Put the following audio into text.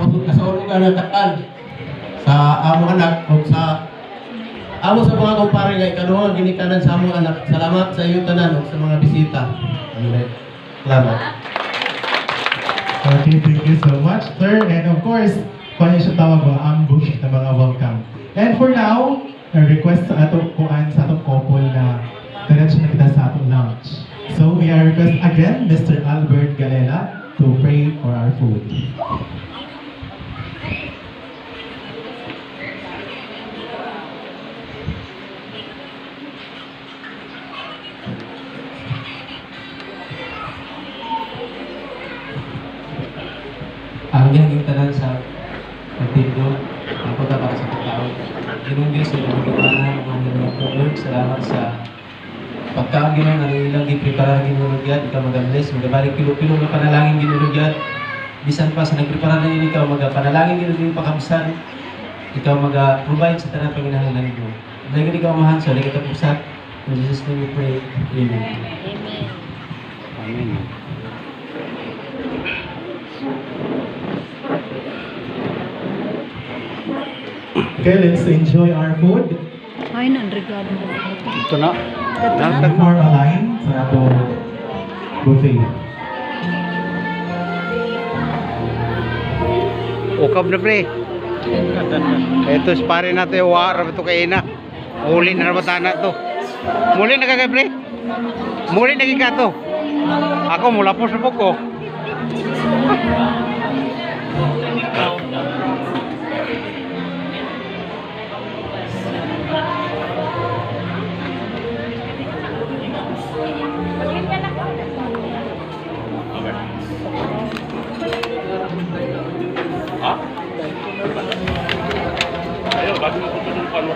kasaulog ka ng takal sa among anak o sa amo sa mga kumpare nga ikaduha ginikanan sa among anak. Salamat sa iyo tanan ug sa mga bisita. Salamat. Okay, thank you so much, sir. And of course, kung siya tawag ba, ambush na mga welcome. And for now, request sa atong kuan sa atong couple na diretso na kita sa atong lunch. So we are request again, Mr. Albert Galela, to pray for our food. Ang yung tanan sa pagtindo, ang punta para sa pagkaon. Ginong Diyos, sa pagkakanan, ang mga salamat sa pagkaon ginong ang ilang giprepara ginulugyan, ikaw mag-bless, magabalik kilo-kilo ng panalangin ginulugyan. Bisan pa sa nagprepara na yun, ikaw mag-panalangin ginulugyan pakabsan, ikaw mag-provide sa tanang panginahanglan mo. Dahil ikaw mahan, so lagi ka pusat. In Jesus' name we pray. Amen. Amen. Okay, let's enjoy our food. Ay, nandregado mo. Ito na. And for a line sa atong buffet. Ukap na pre. Ito pare natin war ito kay ina. Uli na naman to. Muli na kagay pre. Muli na kikato. Ako mula po sa buko. Ha? Ayo, bago mo